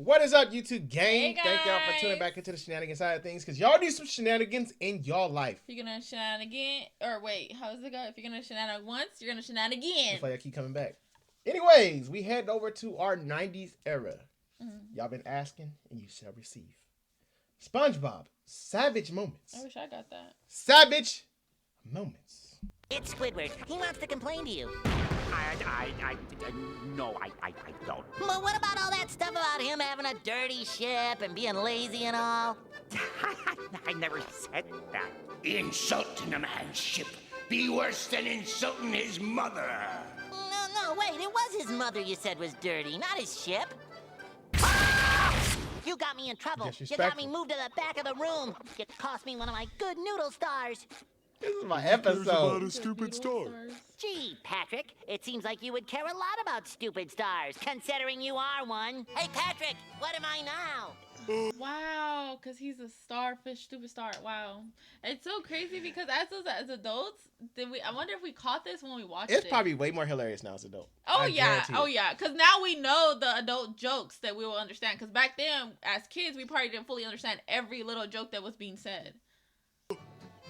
What is up, YouTube gang? Hey, Thank y'all for tuning back into the shenanigans side of things, because y'all need some shenanigans in your life. If you're gonna shenan again, or wait, how does it go? If you're gonna shenan once, you're gonna shenan again. That's why y'all keep coming back. Anyways, we head over to our 90s era. Y'all been asking, and you shall receive. Spongebob, Savage Moments. I wish I got that. Savage Moments. It's Squidward. He wants to complain to you. No, I don't. But what about all that stuff about him having a dirty ship and being lazy and all? I never said that. Insulting a man's ship be worse than insulting his mother. No, wait, it was his mother you said was dirty, not his ship. You got me in trouble. You got me moved to the back of the room. You cost me one of my good noodle stars. This is my Cares about episode. a stupid star. Gee, Patrick, it seems like you would care a lot about stupid stars, considering you are one. Hey, Patrick, what am I now? Wow, because he's a starfish, stupid star. Wow, it's so crazy because as adults, I wonder if we caught this when we watched it. It's probably way more hilarious now as an adult. Oh I yeah, guarantee it. because now we know the adult jokes that we will understand. Because back then, as kids, we probably didn't fully understand every little joke that was being said.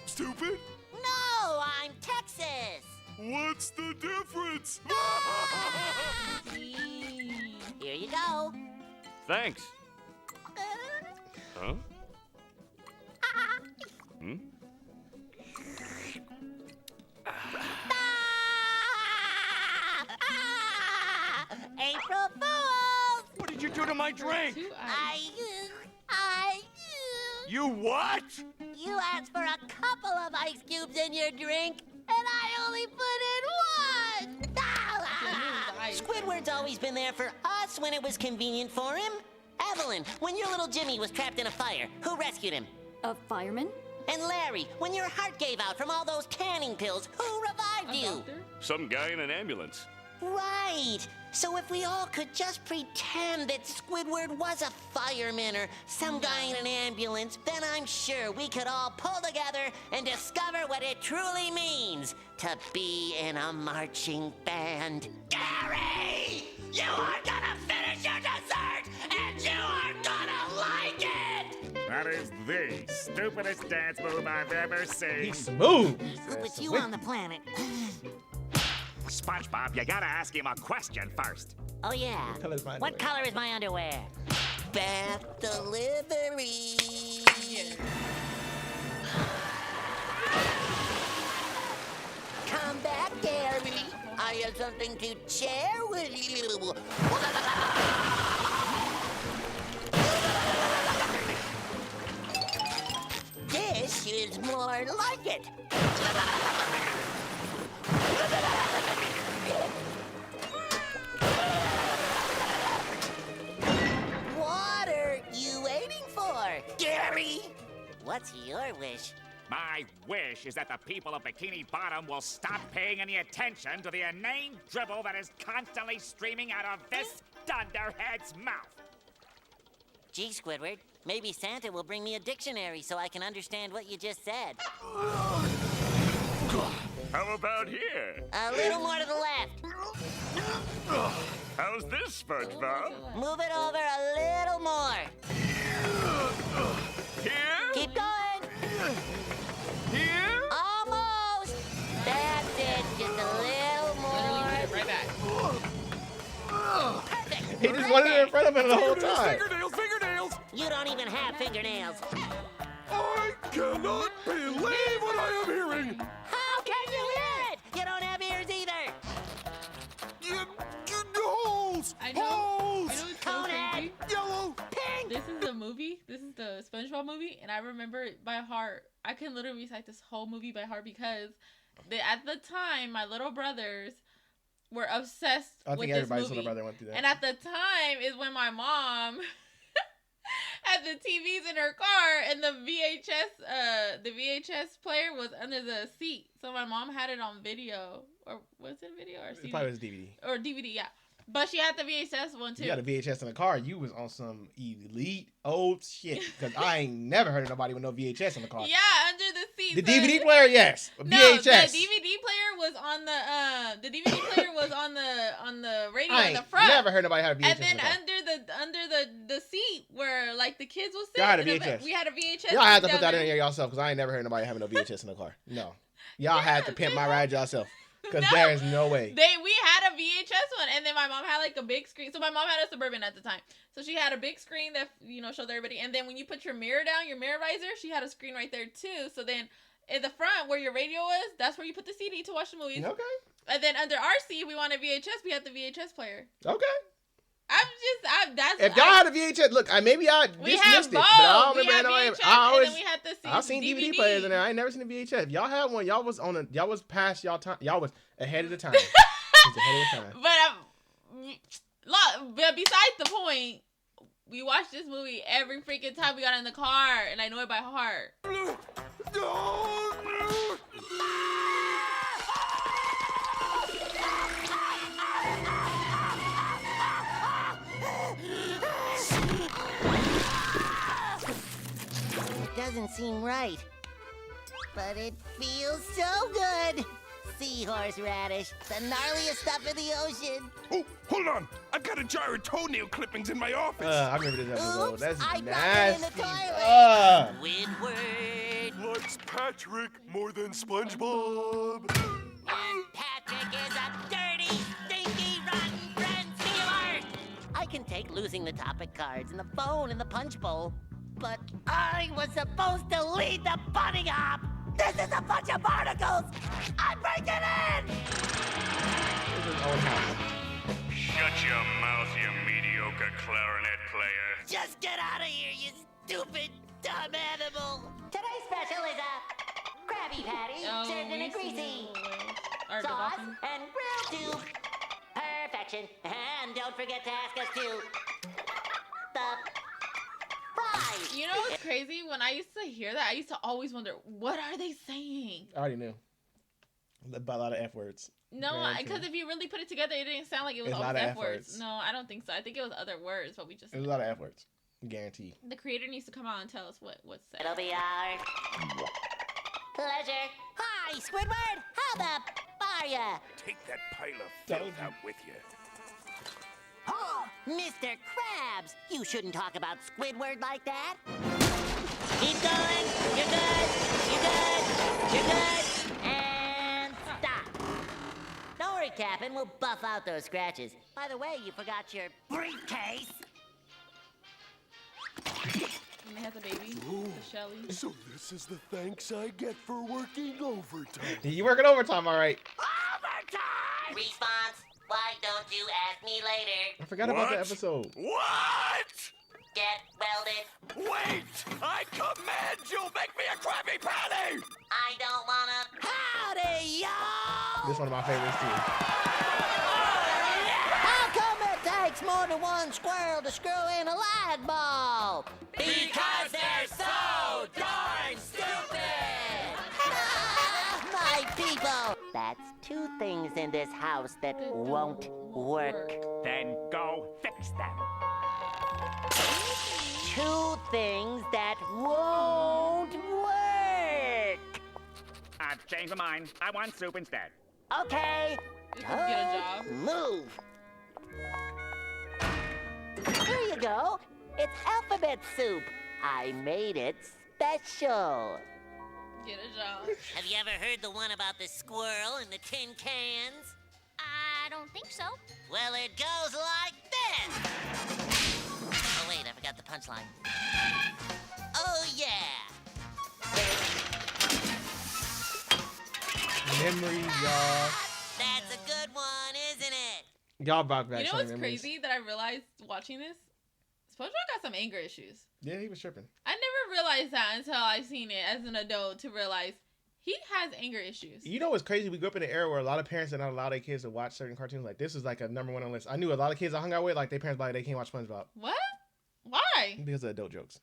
Stupid? No, I'm Texas. What's the difference? Here you go. Thanks. Huh? Hmm? April Fools! What did you do to my drink? You what? You asked for a couple of ice cubes in your drink, and I only put in one! Squidward's always been there for us when it was convenient for him. Evelyn, when your little Jimmy was trapped in a fire, who rescued him? A fireman? And Larry, when your heart gave out from all those tanning pills, who revived you? Doctor? Some guy in an ambulance. Right. So if we all could just pretend that Squidward was a fireman or some guy in an ambulance, then I'm sure we could all pull together and discover what it truly means to be in a marching band. Gary! You are gonna finish your dessert, and you are gonna like it! That is the stupidest dance move I've ever seen. He's smooth. Who put you on the planet? SpongeBob, you gotta ask him a question first. Oh, yeah. What color is my underwear? Bath delivery. Come back, Gary. I have something to share with you. This is more like it. What are you waiting for, Gary? What's your wish? My wish is that the people of Bikini Bottom will stop paying any attention to the inane dribble that is constantly streaming out of this dunderhead's mouth. Gee, Squidward, maybe Santa will bring me a dictionary so I can understand what you just said. How about here? A little more to the left. How's this, SpongeBob? Move it over a little more. Here? Keep going. Here? Almost. That's it. Just a little more. Right back. Perfect. He just wanted it in front of him the whole time. Fingernails! You don't even have fingernails. I cannot believe what I am hearing! How can you hear it? You don't have ears either. Holes! I know. Holes! You know what's so Conehead. crazy? Yellow! Pink. This is the movie. This is the SpongeBob movie, and I remember it by heart. I can literally recite this whole movie by heart because at the time, my little brothers were obsessed I with think this everybody's movie. little brother went through that. And at the time is when my mom had the TVs in her car, and the VHS player was under the seat. So my mom had it on video, or was it video or CD? It probably was DVD. Or DVD, yeah. But she had the VHS one too. You got a VHS in the car. You was on some elite old shit. Because I ain't never heard of nobody with no VHS in the car. Yeah, under the seat. The DVD player, yes. No, VHS. the DVD player was on the DVD player was on the radio I in the ain't front. never heard nobody have a VHS And then in the car. under the seat where like the kids will sit. Y'all had a in the- VHS. We had a VHS. Y'all had to down put that in there. there yourself because I ain't never heard nobody having no VHS in the car. No. Y'all had to pimp my ride yourself. Because No. there is no way. We had a VHS one, and then my mom had like a big screen. So my mom had a Suburban at the time, so she had a big screen that showed everybody. And then when you put your mirror down, your mirror visor, she had a screen right there too. So then in the front where your radio was, that's where you put the CD to watch the movies. Okay. And then under our seat, we wanted VHS. We had the VHS player. Okay. That's If y'all had a VHS, look, maybe I we dismissed had it, both. but I don't We remember had nobody. VHS, I always, and then we had the I've seen DVD players in there. I ain't never seen a VHS. If y'all had one, y'all was past y'all time. Y'all was ahead of the time. Was ahead of the time. But besides the point, we watched this movie every freaking time we got in the car, and I know it by heart. It doesn't seem right, but it feels so good. Seahorse radish, the gnarliest stuff in the ocean. Oh, hold on. I've got a jar of toenail clippings in my office. I remember this episode. Oops, That's I dropped it in the nasty. toilet. Squidward. Likes Patrick more than SpongeBob. And Patrick is a dirty, stinky, rotten friend stealer. I can take losing the topic cards and the phone and the punch bowl, but I was supposed to lead the bunny hop. This is a bunch of barnacles. I'm breaking in. This is old house. Shut your mouth, you mediocre clarinet player. Just get out of here, you stupid, dumb animal. Today's special is a Krabby Patty served in a greasy Or the sauce dolphin. and grilled to perfection. And don't forget to ask us to the fries. You know what's crazy? When I used to hear that, I used to always wonder, what are they saying? I already knew. About a lot of F words. No, Guaranteed. because if you really put it together, it didn't sound like it was It's a always lot of F words. F-words. No, I don't think so. I think it was other words, but we just... There's a lot of F words. Guaranteed. The creator needs to come out and tell us what's said. It'll be our pleasure. Hi, Squidward. How the are ya? Take that pile of filth out with you. Oh, Mr. Krabs, you shouldn't talk about Squidward like that. Keep going. You're good. You're good. You're good. And stop. Don't worry, Captain. We'll buff out those scratches. By the way, you forgot your briefcase. And they had the baby, the Shelly. So this is the thanks I get for working overtime. You working overtime, all right. Overtime! Response. Why don't you ask me later? I forgot about that What? episode. What? Get welded. Wait! I command you make me a Krabby Patty! I don't wanna. Howdy, y'all! This is one of my favorites too. How come it takes more than one squirrel to screw in a light bulb? Because they're so darn stupid! My people! That's two things in this house that won't work. Then go fix them. Two things that won't work! I've changed my mind. I want soup instead. Okay. You can get a job. Move. Here you go. It's alphabet soup. I made it special. Get a job. Have you ever heard the one about the squirrel and the tin cans? I don't think so. Well, it goes like this. Oh, wait, I forgot the punchline. Oh, yeah. Memories, y'all. That's a good one, isn't it? Y'all brought back You know some what's memories. crazy that I realized watching this? SpongeBob got some anger issues. Yeah, he was tripping. I never realized that until I seen it as an adult to realize he has anger issues. You know what's crazy? We grew up in an era where a lot of parents did not allow their kids to watch certain cartoons. Like, this is like a number one on the list. I knew a lot of kids I hung out with, like, their parents like, they can't watch SpongeBob. What? Why? Because of adult jokes.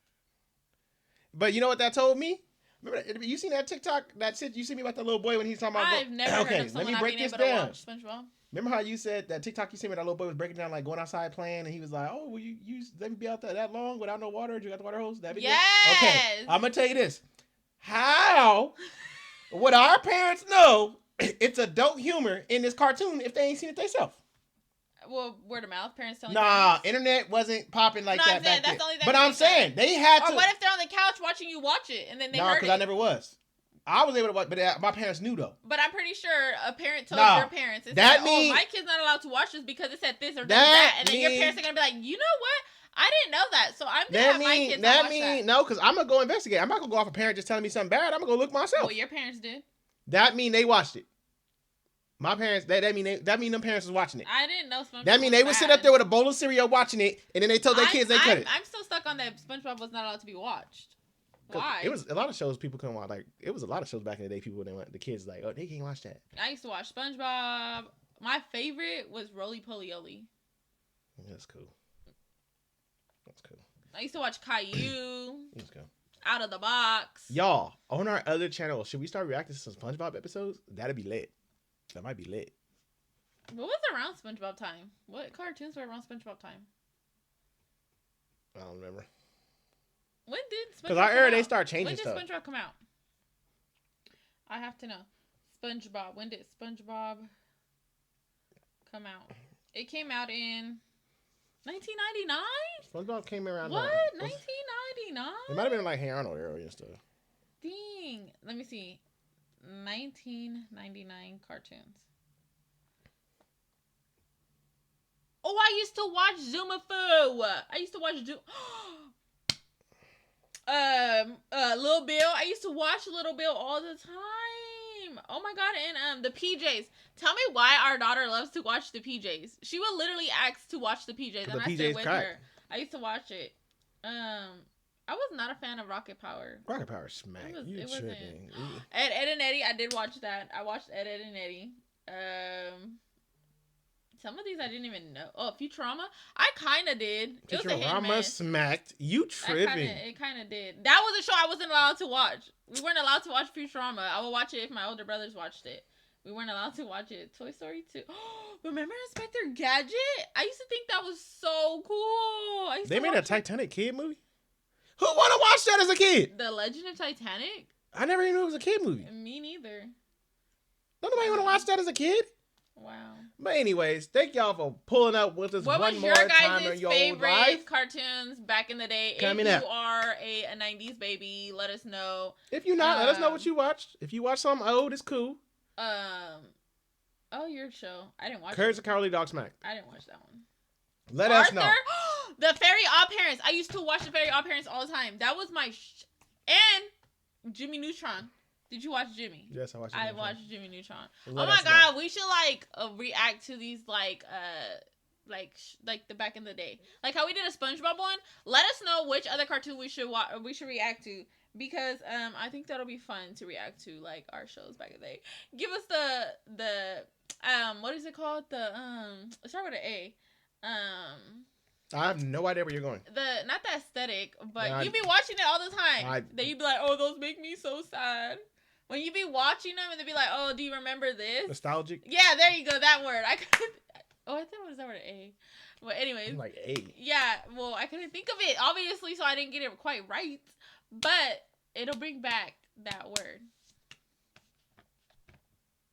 But you know what that told me? Remember, you seen that TikTok? That shit you see me about that little boy when he's talking about... I've never heard of let someone me not break being this able to down. watch SpongeBob. Remember how you said that TikTok you sent me that little boy was breaking down like going outside playing and he was like, "Oh, will you let me be out there that long without no water? You got the water hose?" That video? Yes. Okay, I'm gonna tell you this. How would our parents know it's adult humor in this cartoon if they ain't seen it themselves? Well, word of mouth, parents telling Nah, parents. internet wasn't popping like No, that I'm saying back that's then. the only thing But that I'm makes sense. saying they had to. Or what if they're on the couch watching you watch it and then they No, heard because it? I never was. I was able to watch, but my parents knew though. But I'm pretty sure a parent told Nah, your parents, and that said, mean- "Oh, my kid's not allowed to watch this because it said this or That and then your mean- parents are gonna be like, "You know what? I didn't know that, so I'm gonna have my kids not watch that." No, because I'm gonna go investigate. I'm not gonna go off a parent just telling me something bad. I'm gonna go look myself. Well, your parents did. That mean they watched it. My parents. That mean them parents was watching it. I didn't know SpongeBob. That mean they would sit up there with a bowl of cereal watching it, and then they told their kids they couldn't. I'm still stuck on that SpongeBob was not allowed to be watched. Why? It was a lot of shows people couldn't watch. Like it was a lot of shows back in the day. People didn't want the kids like, oh, they can't watch that. I used to watch SpongeBob. My favorite was Roly Poly Oly. That's cool. That's cool. I used to watch Caillou. Let's go. Out of the Box. Y'all, on our other channel, should we start reacting to some SpongeBob episodes? That'd be lit. That might be lit. What was around SpongeBob time? What cartoons were around SpongeBob time? I don't remember. When did SpongeBob Because I heard come they out? start changing When did stuff. SpongeBob come out? I have to know. SpongeBob. When did SpongeBob come out? It came out in 1999? SpongeBob came around. What? It 1999? might have been like Hey Arnold era and stuff. Dang. Let me see. 1999 cartoons. Oh, I used to watch Zoomafoo. I used to watch Little Bill. I used to watch Little Bill all the time. Oh my god, and the PJs. Tell me why our daughter loves to watch the PJs. She will literally ask to watch the PJs, and The I PJs sit with crack. her. I used to watch it. I was not a fan of Rocket Power. Rocket Power smack. You It wasn't. tripping. Ed and Eddie, I did watch that. I watched Ed and Eddie. Some of these I didn't even know. Oh, Futurama, I kind of did. It was a hit and Futurama miss. smacked. You tripping. It kind of did. That was a show I wasn't allowed to watch. We weren't allowed to watch Futurama. I would watch it if my older brothers watched it. We weren't allowed to watch it. Toy Story 2. Remember Inspector Gadget? I used to think that was so cool. They made a Titanic kid movie? Who want to watch that as a kid? The Legend of Titanic? I never even knew it was a kid movie. Me neither. Don't nobody want to watch that as a kid? Wow. But anyways, thank y'all for pulling up with us What one was more your time in guys' your favorite life. cartoons back in the day? Coming if up. you are a 90s baby, let us know. If you're not, let us know what you watched. If you watch something old, it's cool. Oh, your show. I didn't watch Courage it. the Cowardly Dog Smack. I didn't watch that one. Let us know. The Fairy Odd Parents. I used to watch the Fairy Odd Parents all the time. That was my and Jimmy Neutron. Did you watch Jimmy? Yes, I watched it. I watched Jimmy Neutron. Let oh my us god, know. we should react to these like the back in the day, like how we did a SpongeBob one. Let us know which other cartoon we should react to, because I think that'll be fun to react to, like our shows back in the day. Give us the what is it called? The start with an A. I have no idea where you're going. Not the aesthetic, but Yeah, you be watching it all the time. Then you be like, oh, those make me so sad. When you be watching them and they be like, oh, do you remember this? Nostalgic? Yeah, there you go, that word. I thought it was that word A. But anyways. I'm like A. Yeah, well, I couldn't think of it, obviously, so I didn't get it quite right. But it'll bring back that word.